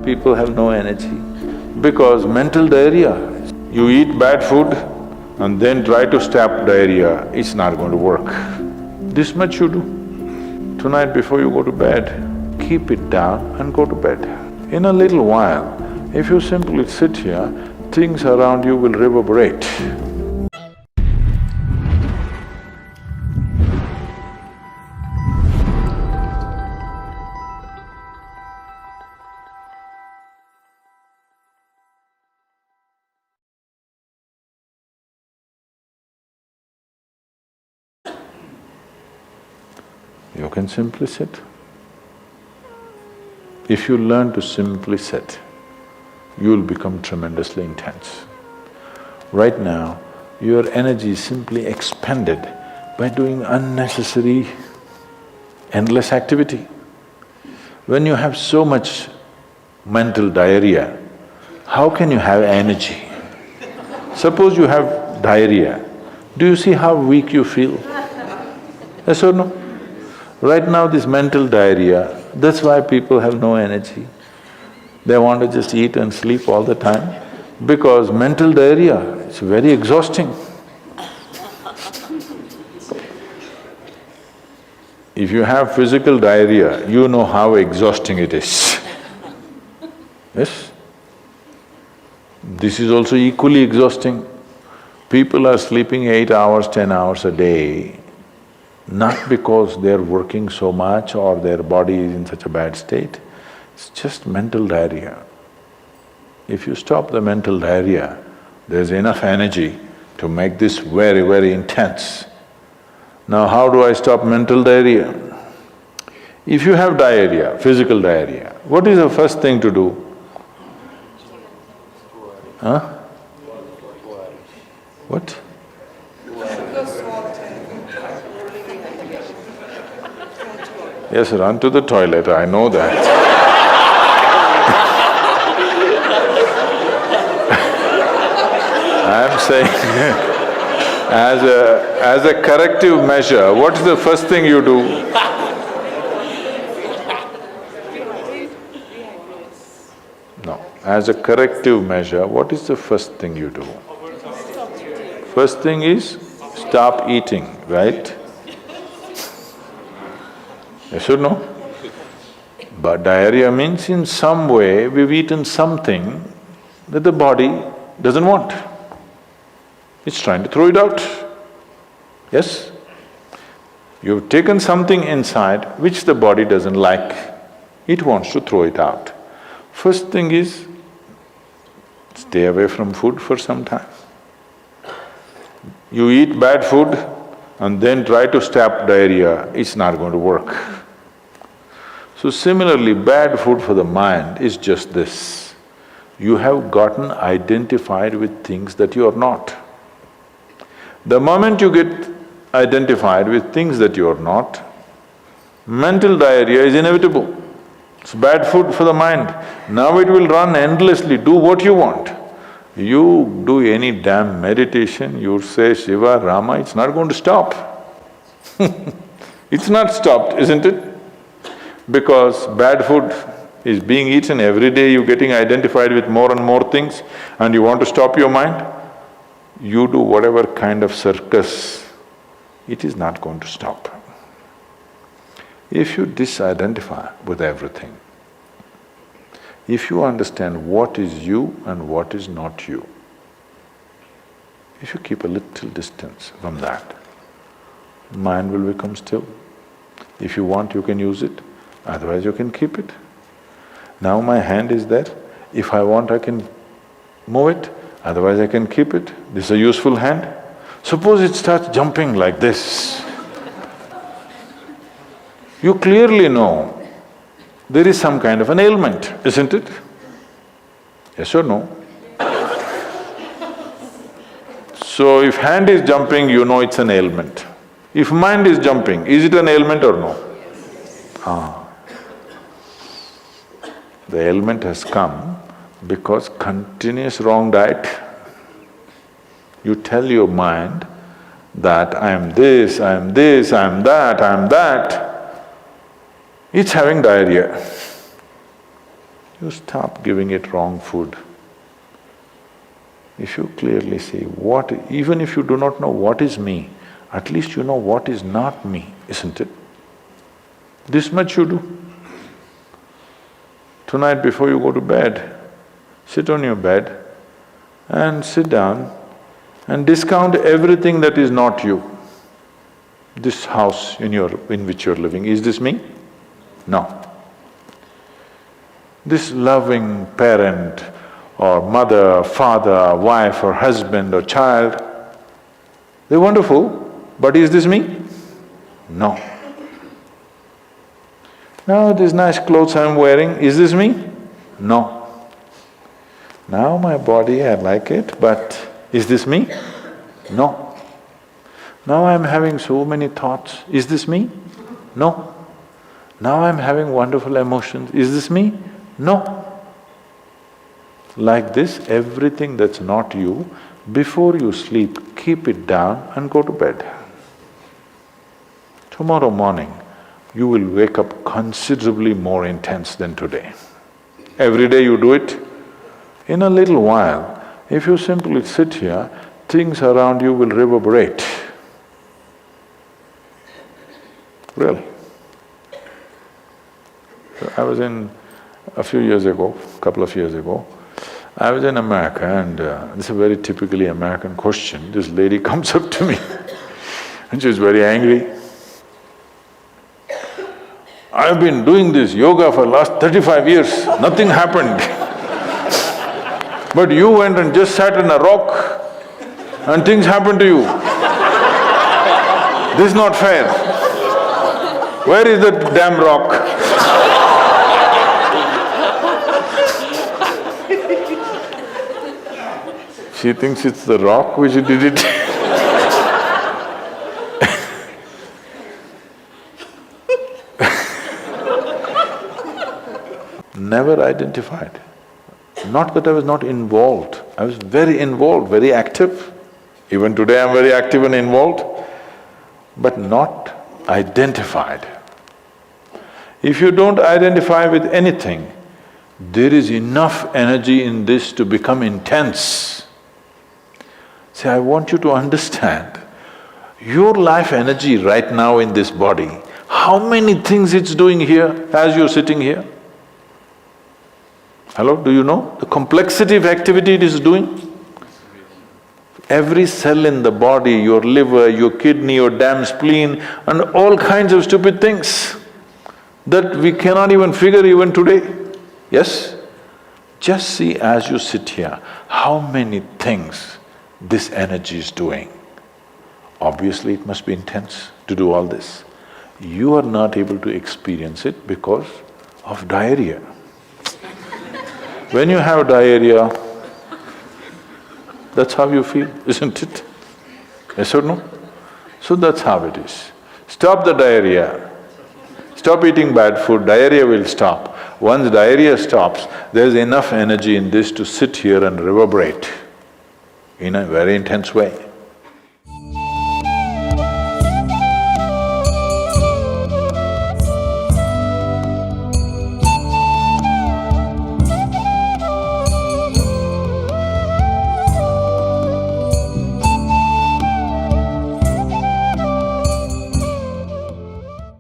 People have no energy because mental diarrhea. You eat bad food and then try to stop diarrhea, it's not going to work. This much you do. Tonight before you go to bed, keep it down and go to bed. In a little while, if you simply sit here, things around you will reverberate. You can simply sit. If you learn to simply sit, you'll become tremendously intense. Right now, your energy is simply expended by doing unnecessary, endless activity. When you have so much mental diarrhea, how can you have energy? Suppose you have diarrhea, do you see how weak you feel? Yes or no? Right now this mental diarrhea, that's why people have no energy. They want to just eat and sleep all the time because mental diarrhea is very exhausting. If you have physical diarrhea, you know how exhausting it is. Yes? This is also equally exhausting. People are sleeping 8 hours, 10 hours a day, not because they're working so much or their body is in such a bad state, it's just mental diarrhea. If you stop the mental diarrhea, there's enough energy to make this very, very intense. Now how do I stop mental diarrhea? If you have diarrhea, physical diarrhea, what is the first thing to do? Huh? What? Yes, run to the toilet, I know that. I'm saying as a corrective measure, what's the first thing you do? No, as a corrective measure, what is the first thing you do? First thing is stop eating, right? Yes or no? But diarrhea means in some way we've eaten something that the body doesn't want. It's trying to throw it out. Yes? You've taken something inside which the body doesn't like, it wants to throw it out. First thing is, stay away from food for some time. You eat bad food and then try to stop diarrhea, it's not going to work. So similarly, bad food for the mind is just this. You have gotten identified with things that you are not. The moment you get identified with things that you are not, mental diarrhea is inevitable. It's bad food for the mind. Now it will run endlessly, do what you want. You do any damn meditation, you say Shiva, Rama, it's not going to stop. It's not stopped, isn't it? Because bad food is being eaten every day, you're getting identified with more and more things and you want to stop your mind, you do whatever kind of circus, it is not going to stop. If you disidentify with everything, if you understand what is you and what is not you, if you keep a little distance from that, mind will become still. If you want, you can use it, otherwise you can keep it. Now my hand is there, if I want I can move it, otherwise I can keep it. This is a useful hand. Suppose it starts jumping like this. You clearly know there is some kind of an ailment, isn't it? Yes or no? So if hand is jumping, you know it's an ailment. If mind is jumping, is it an ailment or no? The ailment has come because continuous wrong diet. You tell your mind that I am this, I am this, I am that, I am that, it's having diarrhea. you stop giving it wrong food. If you clearly see what… even if you do not know what is me, at least you know what is not me, isn't it? This much you do. Tonight before you go to bed, sit on your bed and sit down and discount everything that is not you. This house in which you're living, is this me? No. This loving parent or mother, father, wife or husband or child, they're wonderful, but is this me? No. Now these nice clothes I'm wearing, is this me? No. Now my body, I like it, but is this me? No. Now I'm having so many thoughts, is this me? No. Now I'm having wonderful emotions, is this me? No. Like this, everything that's not you, before you sleep, keep it down and go to bed. Tomorrow morning, you will wake up considerably more intense than today. Every day you do it. In a little while, if you simply sit here, things around you will reverberate. Really. So I was a couple of years ago, I was in America and this is a very typically American question. This lady comes up to me and she's very angry. I've been doing this yoga for last 35 years, nothing happened. But you went and just sat on a rock and things happened to you. This is not fair. Where is that damn rock? She thinks it's the rock which did it. Never identified. Not that I was not involved, I was very involved, very active. Even today I'm very active and involved, but not identified. If you don't identify with anything, there is enough energy in this to become intense. See, I want you to understand, your life energy right now in this body, how many things it's doing here as you're sitting here? Hello, do you know the complexity of activity it is doing? Every cell in the body, your liver, your kidney, your damn spleen and all kinds of stupid things that we cannot even figure even today. Yes? Just see as you sit here, how many things this energy is doing. Obviously it must be intense to do all this. You are not able to experience it because of diarrhea. When you have diarrhea, that's how you feel, isn't it? Yes or no? So that's how it is. Stop the diarrhea. Stop eating bad food, diarrhea will stop. Once diarrhea stops, there's enough energy in this to sit here and reverberate in a very intense way.